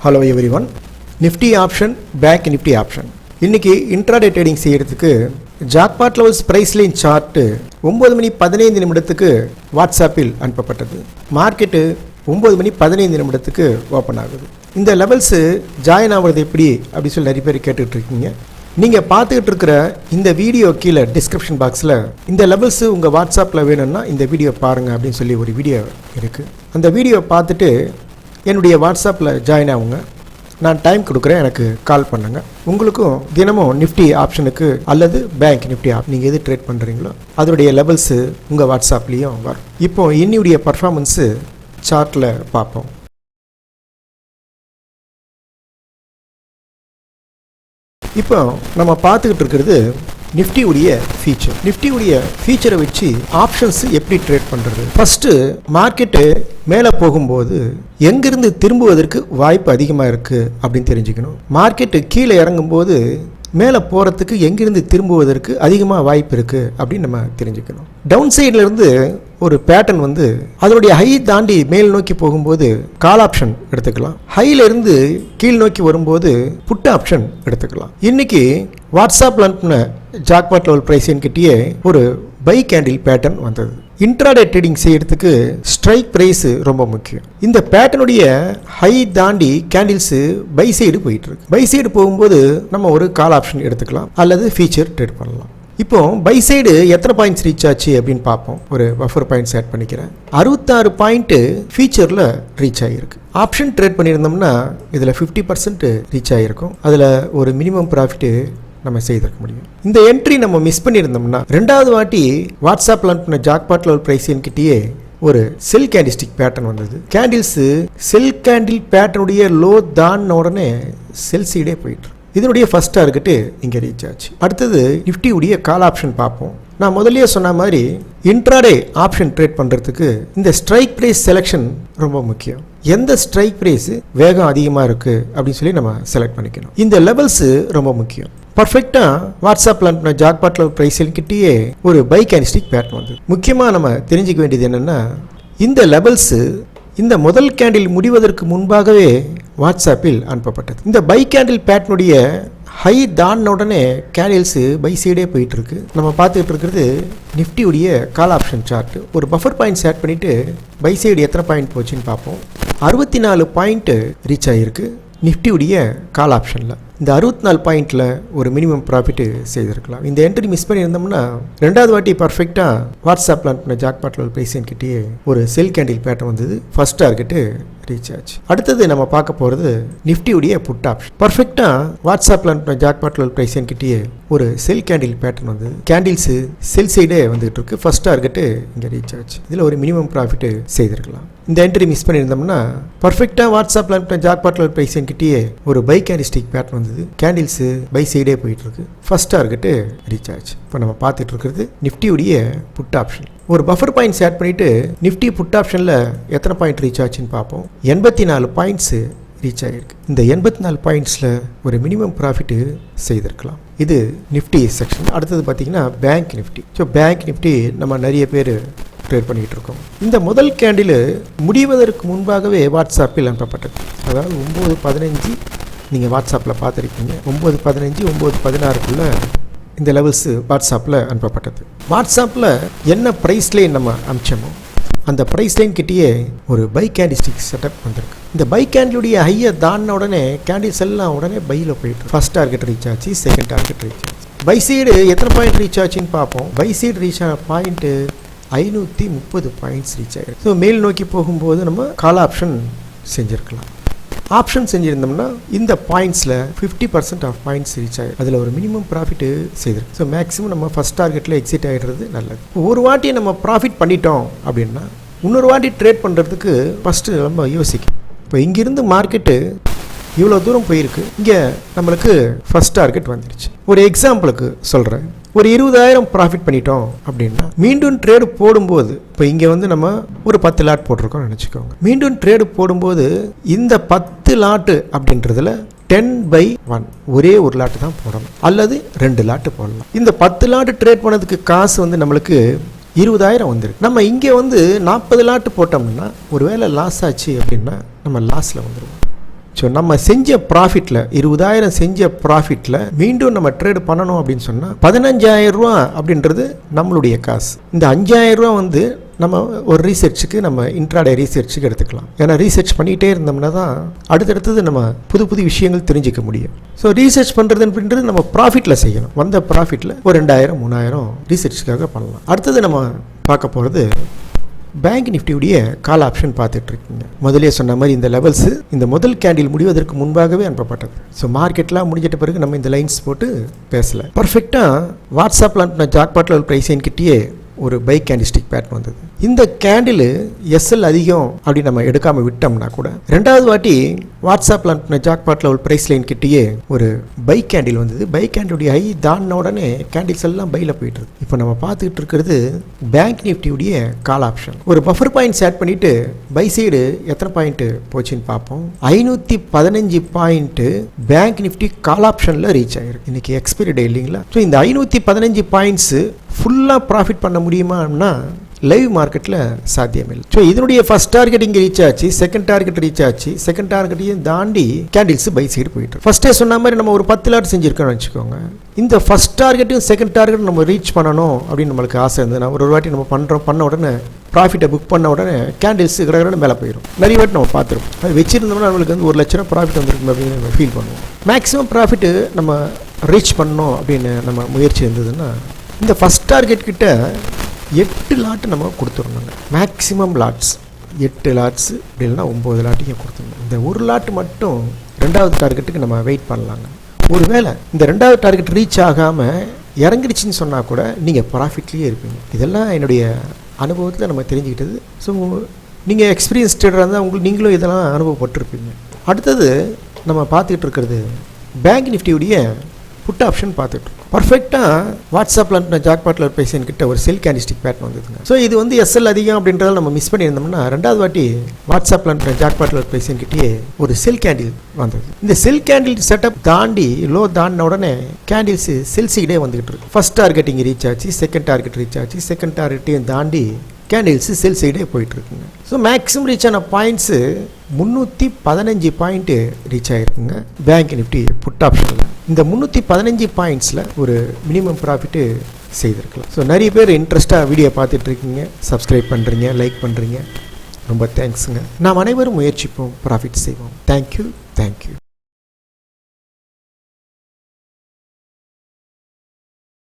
Hello everyone. Nifty option, bank Nifty option. இன்னைக்கு intraday trading செய்யறதுக்கு jackpot levels price line chart 9:15 வாட்ஸ்அப்பில் அனுப்பப்பட்டது. Market 9:15 open ஆகுது. இந்த லெவல்ஸு ஜாயின் ஆகிறது எப்படி அப்படி சொல்லி நிறைய பேர் கேட்டுட்டு இருக்கீங்க. நீங்கள் பார்த்துக்கிட்டு இருக்கிற இந்த வீடியோ கீழே டிஸ்கிரிப்ஷன் பாக்ஸில் இந்த லெவல்ஸு உங்கள் வாட்ஸ்அப்பில் வேணும்னா இந்த வீடியோ பாருங்கள் அப்படின்னு சொல்லி ஒரு வீடியோ இருக்குது. அந்த வீடியோ பார்த்துட்டு என்னுடைய வாட்ஸ்அப்பில் ஜாயின் ஆகுங்க. நான் டைம் கொடுக்குறேன், எனக்கு கால் பண்ணுங்கள். உங்களுக்கும் தினமும் நிஃப்டி ஆப்ஷனுக்கு அல்லது பேங்க் நிஃப்டி நீங்கள் எது ட்ரேட் பண்ணுறீங்களோ அதோடைய லெவல்ஸு உங்கள் வாட்ஸ்அப்லேயும் வரும். இப்போ இன்னியுடைய பர்ஃபார்மன்ஸு சார்ட்டில் பார்ப்போம். இப்போ நம்ம பார்த்துக்கிட்டு இருக்கிறது நிஃப்டியுடைய ஃபீச்சர். நிஃப்டியுடைய ஃபீச்சரை வச்சு ஆப்ஷன்ஸ் எப்படி ட்ரேட் பண்ணுறது. ஃபஸ்ட்டு மார்க்கெட்டு மேலே போகும்போது எங்கிருந்து திரும்புவதற்கு வாய்ப்பு அதிகமாக இருக்குது அப்படின்னு தெரிஞ்சுக்கணும். மார்க்கெட்டு கீழே இறங்கும்போது மேலே போகிறதுக்கு எங்கிருந்து திரும்புவதற்கு அதிகமாக வாய்ப்பு இருக்குது அப்படின்னு நம்ம தெரிஞ்சுக்கணும். டவுன் சைட்லேருந்து ஒரு பேட்டர்ன் வந்து அதனுடைய ஹை தாண்டி மேல் நோக்கி போகும்போது கால் ஆப்ஷன் எடுத்துக்கலாம். ஹையிலிருந்து கீழ் நோக்கி வரும்போது புட் ஆப்ஷன் எடுத்துக்கலாம். இன்னைக்கு வாட்ஸ்அப்பில் அனுப்பின ஜாக்பாட் லெவல் பிரைஸ் கிட்டேயே ஒரு பை கேண்டில் பேட்டர்ன் வந்தது. இன்ட்ராடே ட்ரேடிங் செய்யறதுக்கு ஸ்ட்ரைக் பிரைஸ் ரொம்ப முக்கியம். இந்த பேட்டர்னுடைய ஹை தாண்டி கேண்டில்ஸ் பை சைடு போயிட்டு இருக்கு. பை சைடு போகும்போது நம்ம ஒரு கால் ஆப்ஷன் எடுத்துக்கலாம் அல்லது ஃபீச்சர் ட்ரேட் பண்ணலாம். இப்போ பை சைடு எத்தனை பாயிண்ட்ஸ் ரீச் ஆச்சு அப்படின்னு பார்ப்போம். ஒரு பஃபர் பாயிண்ட்ஸ் ஆட் பண்ணிக்கிறேன். 66 பாயிண்ட் ஃபீச்சரில் ரீச் ஆகிருக்கு. ஆப்ஷன் ட்ரேட் பண்ணியிருந்தோம்னா இதில் 50% ரீச் ஆகிருக்கும். அதில் ஒரு மினிமம் ப்ராஃபிட்டு நம்ம செய்திருக்க முடியும். இந்த என்ட்ரி நம்ம மிஸ் பண்ணியிருந்தோம்னா ரெண்டாவது வாட்டி வாட்ஸ்அப்பில் அனுப்பின ஜாக்பாட் லெவல் பிரைஸ் கிட்டேயே ஒரு செல் கேண்டிஸ்டிக் பேட்டர்ன் வந்தது. கேண்டில்ஸு செல் கேண்டில் பேட்டர்னுடைய லோ தான உடனே செல் சைடே போயிட்டு இதனுடைய ஃபர்ஸ்ட் டார்கெட்டு இங்கே ரீச் ஆச்சு. அடுத்தது நிஃப்டியுடைய கால் ஆப்ஷன் பார்ப்போம். நான் முதல்லயே சொன்ன மாதிரி இன்ட்ராடே ஆப்ஷன் ட்ரேட் பண்ணுறதுக்கு இந்த ஸ்ட்ரைக் ப்ரைஸ் செலெக்ஷன் ரொம்ப முக்கியம். எந்த ஸ்ட்ரைக் ப்ரைஸ் வேகம் அதிகமாக இருக்குது அப்படின்னு சொல்லி நம்ம செலக்ட் பண்ணிக்கணும். இந்த லெவல்ஸு ரொம்ப முக்கியம். பர்ஃபெக்டாக வாட்ஸ்அப்பில் அனுப்பின ஜாக்பாட் லெவல் பிரைஸ் கிட்டேயே ஒரு பை கேண்டிஸ்டிக் பேட்டர்ன் வந்து முக்கியமாக நம்ம தெரிஞ்சுக்க வேண்டியது என்னென்னா இந்த லெவல்ஸு இந்த முதல் கேண்டில் முடிவதற்கு முன்பாகவே வாட்ஸ்அப்பில் அனுப்பப்பட்டது. இந்த பை கேண்டில் பேட்டர்னுடைய ஹை தான உடனே கேண்டில்ஸு பை சைடே போயிட்டு இருக்கு. நம்ம பார்த்துக்கிட்டு இருக்கிறது நிஃப்டியுடைய கால் ஆப்ஷன் சார்ட். ஒரு பஃபர் பாயிண்ட்ஸ் ஆட் பண்ணிட்டு பை சைடு எத்தனை பாயிண்ட் போச்சுன்னு பார்ப்போம். 64 பாயிண்ட் ரீச் ஆகிருக்கு நிஃப்டியுடைய கால் ஆப்ஷனில். இந்த 64 பாயிண்டில் ஒரு மினிமம் ப்ராஃபிட்டு செய்திருக்கலாம். இந்த என்ட்ரி மிஸ் பண்ணியிருந்தோம்னா ரெண்டாவது வாட்டி பர்ஃபெக்டாக வாட்ஸ்அப்பில் அனுப்பின ஜாக்பாட் லெவல் பிரைஸ் கிட்டேயே ஒரு செல் கேண்டில் பேட்டர்ன் வந்தது. ஃபர்ஸ்ட் டார்கெட்டு ரீச் ஆச்சு. அடுத்தது நம்ம பார்க்க போகிறது நிஃப்டியுடைய புட் ஆப்ஷன். பர்ஃபெக்டாக வாட்ஸ்அப்பில் அனுப்பின ஜாக்பாட் லெவல் பிரைஸ் கிட்டேயே ஒரு செல் கேண்டில் பேட்டர்ன் வந்தது. கேண்டில்ஸு செல் சைடே வந்துகிட்டு இருக்கு. ஃபர்ஸ்ட் டார்கெட்டு இங்கே ரீச் ஆச்சு. இதில் ஒரு மினிமம் ப்ராஃபிட்டு செய்திருக்கலாம். இந்த என்ட்ரி மிஸ் பண்ணியிருந்தோம்னா பர்ஃபெக்டாக வாட்ஸ்அப்பில் அனுப்பின ஜாக்பாட் லெவல் பிரைஸ் கிட்டேயே ஒரு பை கேண்டிஸ்டிக் பேட்டர்ன் வந்தது. கேண்டில்ஸு பை சைடே போயிட்டு இருக்கு. ஃபர்ஸ்ட் டார்கெட்டு ரீச் ஆச்சு. இப்போ நம்ம பார்த்துட்டு இருக்கிறது நிஃப்டியுடைய புட் ஆப்ஷன். ஒரு பஃபர் பாயிண்ட்ஸ் ஆட் பண்ணிட்டு நிஃப்டி புட் ஆப்ஷனில் எத்தனை பாயிண்ட் ரீச் ஆச்சுன்னு பார்ப்போம். 84 பாயிண்ட்ஸு ரீச் ஆகிருக்கு. இந்த 84 பாயிண்ட்ஸில் ஒரு மினிமம் ப்ராஃபிட்டு செய்திருக்கலாம். இது நிஃப்டி செக்ஷன். அடுத்தது பார்த்தீங்கன்னா bank Nifty. So bank Nifty நம்ம நிறைய பேர் ட்ரேட் பண்ணிகிட்டு இருக்கோம். இந்த முதல் கேண்டில் முடிவதற்கு முன்பாகவே வாட்ஸ்அப்பில் அனுப்பப்பட்டது. அதாவது 9:15 நீங்கள் வாட்ஸ்அப்பில் பார்த்துருக்கீங்க. 9:15 9:16 இந்த லெவல்ஸு வாட்ஸ்அப்பில் அனுப்பப்பட்டது. வாட்ஸ்அப்பில் என்ன ப்ரைஸ் லைன் நம்ம அனுப்பிச்சோமோ அந்த ப்ரைஸ் லைன் கிட்டேயே ஒரு பை கேண்டிஸ்டிக் செட்டப் வந்திருக்கு. இந்த பை கேண்டிலுடைய ஹையை தாண்டின உடனே கேண்டில்ஸ் எல்லாம் உடனே பையில் போயிட்டு ஃபர்ஸ்ட் டார்கெட் ரீச் ஆச்சு, செகண்ட் டார்கெட் ரீச் ஆச்சு. பை சைடு எத்தனை பாயிண்ட் ரீச் ஆச்சுன்னு பார்ப்போம். பை சைடு ரீச் ஆன பாயிண்ட்டு 530 பாயிண்ட்ஸ் ரீச் ஆகிருக்கு. ஸோ மேல் நோக்கி போகும்போது நம்ம கால் ஆப்ஷன் செஞ்சுருக்கலாம். ஆப்ஷன் செஞ்சுருந்தோம்னா இந்த பாயிண்ட்ஸில் 50% ஆஃப் பாயிண்ட்ஸ் ரீச் ஆகிடும். அதில் ஒரு மினிமம் ப்ராஃபிட்டு செய்திருக்கு. ஸோ மேக்ஸிமம் நம்ம ஃபஸ்ட் டார்கெட்டில் எக்ஸிட் ஆகிடுறது நல்லது. ஒரு வாட்டி நம்ம ப்ராஃபிட் பண்ணிட்டோம் அப்படின்னா இன்னொரு வாட்டி ட்ரேட் பண்ணுறதுக்கு ஃபஸ்ட்டு நம்ம யோசிக்கும். இப்போ இங்கிருந்து மார்க்கெட்டு இவ்வளோ தூரம் போயிருக்கு, இங்கே நம்மளுக்கு ஃபஸ்ட் டார்கெட் வந்துடுச்சு. ஒரு எக்ஸாம்பிளுக்கு சொல்கிறேன். ஒரு 20,000 ப்ராஃபிட் பண்ணிட்டோம் அப்படின்னா மீண்டும் ட்ரேடு போடும்போது இப்போ இங்கே வந்து நம்ம ஒரு 10 லாட் போட்டிருக்கோம்னு நினச்சிக்கோங்க. மீண்டும் ட்ரேடு போடும்போது இந்த 10 லாட்டு அப்படின்றதுல 10/1 ஒரே ஒரு லாட்டு தான் போடணும் அல்லது 2 லாட்டு போடலாம். இந்த 10 லாட்டு ட்ரேட் பண்ணதுக்கு காசு வந்து நம்மளுக்கு 20,000 வந்துருக்கு. நம்ம இங்கே வந்து 40 லாட்டு போட்டோம்னா ஒருவேளை லாஸ் ஆச்சு அப்படின்னா நம்ம லாஸில் வந்துடுவோம். ஸோ நம்ம செஞ்ச ப்ராஃபிட்டில் 20,000 செஞ்ச ப்ராஃபிட்டில் மீண்டும் நம்ம ட்ரேடு பண்ணணும் அப்படின்னு சொன்னால் 15,000 ரூபா அப்படின்றது நம்மளுடைய காசு. இந்த 5,000 ரூபா வந்து நம்ம ஒரு ரீசர்ச்சுக்கு நம்ம இன்ட்ராடே ரீசர்ச்சுக்கு எடுத்துக்கலாம். ஏன்னா ரீசர்ச் பண்ணிகிட்டே இருந்தோம்னா தான் அடுத்தடுத்தது நம்ம புது புது விஷயங்கள் தெரிஞ்சிக்க முடியும். ஸோ ரீசர்ச் பண்ணுறது அப்படின்றது நம்ம ப்ராஃபிட்டில் செய்யணும். வந்த ப்ராஃபிட்டில் ஒரு 2,000 3,000 ரீசர்ச்சுக்காக பண்ணலாம். அடுத்தது நம்ம பார்க்க போகிறது பேங்க் நிஃப்டியுடைய கால் ஆப்ஷன் பார்த்துட்டு இருக்கீங்க. முதலே சொன்ன மாதிரி இந்த லெவல்ஸ் இந்த முதல் கேண்டில் முடிவதற்கு முன்பாகவே அனுப்பப்பட்டது. ஸோ மார்க்கெட்லாம் முடிஞ்சிட்ட பிறகு நம்ம இந்த லைன்ஸ் போட்டு பேசலை. பர்ஃபெக்டாக வாட்ஸ்அப்பில் அனுப்பின ஜாக்பாட் லெவல் ப்ரைஸ் கிட்டேயே ஒரு பை கேண்டிஸ்டிக் பேட்டர்ன் வந்தது. இந்த கேண்டில் எஸ்எல் அதிகம் அப்படி நம்ம எடுக்காமல் விட்டோம்னா கூட ரெண்டாவது வாட்டி வாட்ஸ்அப்பில் அனுப்பின ஜாக்பாட் லெவல் ப்ரைஸ் லைன் கிட்டேயே ஒரு பை கேண்டில் வந்தது. பை கேண்டிலுடைய ஹை தாண்டின உடனே கேண்டில்ஸ் எல்லாம் பையில் போயிட்டு இருக்கு. இப்போ நம்ம பார்த்துக்கிட்டு இருக்கிறது பேங்க் நிஃப்டியுடைய கால் ஆப்ஷன். ஒரு பஃபர் பாயிண்ட்ஸ் ஆட் பண்ணிட்டு பை சைடு எத்தனை பாயிண்ட் போச்சுன்னு பார்ப்போம். 515 பாயிண்ட் பேங்க் நிஃப்டி கால் ஆப்ஷனில் ரீச் ஆயிருக்கு. இன்னைக்கு எக்ஸ்பைரி டே இல்லைங்களா? ஸோ இந்த 515 பாயிண்ட்ஸ் ஃபுல்லாக ப்ராஃபிட் பண்ண முடியுமான்னா லைவ் மார்க்கெட்டில் சாத்தியமில்லை. ஸோ இதனுடைய ஃபர்ஸ்ட் டார்கெட் இங்கே ரீச் ஆச்சு, செகண்ட் டார்கெட் ரீச் ஆச்சு, செகண்ட் டார்கெட்டையும் தாண்டி கேண்டில்ஸ் பை சைடு போயிட்டு ஃபர்ஸ்டே சொன்ன மாதிரி நம்ம ஒரு 10 லாட் செஞ்சுருக்கோம்னு வச்சுக்கோங்க. இந்த ஃபர்ஸ்ட் டார்கெட்டும் செகண்ட் டார்கெட் நம்ம ரீச் பண்ணணும் அப்படின்னு நம்மளுக்கு ஆசை இருந்தது. நான் ஒரு வாட்டி நம்ம பண்ண உடனே ப்ராஃபிட்டை புக் பண்ண உடனே கேண்டில்ஸ் கடற்கரை மேலே போயிடும். நிறைய வாட்டி நம்ம பார்த்துருப்போம். அது வச்சிருந்தோம்னா நம்மளுக்கு வந்து 1 லட்ச ரூபா ப்ராஃபிட் வந்துருக்கும் அப்படின்னு நம்ம ஃபீல் பண்ணுவோம். மேக்ஸிமம் ப்ராஃபிட்டு நம்ம ரீச் பண்ணணும் அப்படின்னு நம்ம முயற்சி இருந்ததுன்னா இந்த ஃபர்ஸ்ட் டார்கெட் கிட்ட 8 லாட்டு நம்ம கொடுத்துருந்தோங்க. மேக்ஸிமம் லாட்ஸ் 8 லாட்ஸ் அப்படி இல்லைன்னா 9 லாட்டையும் கொடுத்துருந்தோம். இந்த ஒரு லாட்டு மட்டும் ரெண்டாவது டார்கெட்டுக்கு நம்ம வெயிட் பண்ணலாங்க. ஒருவேளை இந்த ரெண்டாவது டார்கெட் ரீச் ஆகாமல் இறங்கிடுச்சின்னு சொன்னால் கூட நீங்கள் ப்ராஃபிட்லேயே இருப்பீங்க. இதெல்லாம் என்னுடைய அனுபவத்தில் நம்ம தெரிஞ்சுக்கிட்டது. ஸோ நீங்கள் எக்ஸ்பீரியன்ஸ் ட்ரேடராக இருந்தால் நீங்களும் இதெல்லாம் அனுபவப்பட்டிருப்பீங்க. அடுத்தது நம்ம பார்த்துக்கிட்டு இருக்கிறது பேங்க் நிஃப்டியுடைய புட் ஆப்ஷன் பார்த்துட்ருக்கோம். பர்ஃபெக்டாக வாட்ஸ்அப்பில் அனுப்பின ஜாக்பாட்டில் பேசியன் கிட்ட ஒரு செல் கேண்டிஸ்டிக் பேட்டர்ன் வந்ததுங்க. ஸோ இது வந்து எஸ்எல் அதிகம் அப்படின்றத நம்ம மிஸ் பண்ணியிருந்தோம்னா ரெண்டாவது வாட்டி வாட்ஸ்அப்பில் அனுப்பின ஜாக்பாட்டில் பேசியன் கிட்டே ஒரு செல் கேண்டில் வந்தது. இந்த செல் கேண்டில் செட்டப் தாண்டி லோ தாண்டின உடனே கேண்டில்ஸ் செல் சைடே வந்துகிட்டு இருக்கு. ஃபர்ஸ்ட் டார்கெட் இங்கே ரீச் ஆச்சு, செகண்ட் டார்கெட் ரீச் ஆச்சு, செகண்ட் டார்கெட்டையும் தாண்டி கேண்டில்ஸ் செல் சைடே போயிட்டுருக்குங்க. ஸோ மேக்ஸிமம் ரீச் ஆன பாயிண்ட்ஸு 315 பாயிண்ட்டு ரீச் ஆகிருக்குங்க பேங்க் நிஃப்டி புட் ஆப்ஷனில். இந்த 315 பாயிண்ட்ஸில் ஒரு மினிமம் ப்ராஃபிட்டு செய்திருக்கலாம். ஸோ நிறைய பேர் இன்ட்ரெஸ்ட்டாக வீடியோ பார்த்துட்ருக்கீங்க, சப்ஸ்கிரைப் பண்ணுறீங்க, லைக் பண்ணுறீங்க. ரொம்ப தேங்க்ஸுங்க. நாம் அனைவரும் முயற்சிப்போம், ப்ராஃபிட் செய்வோம். தேங்க்யூ.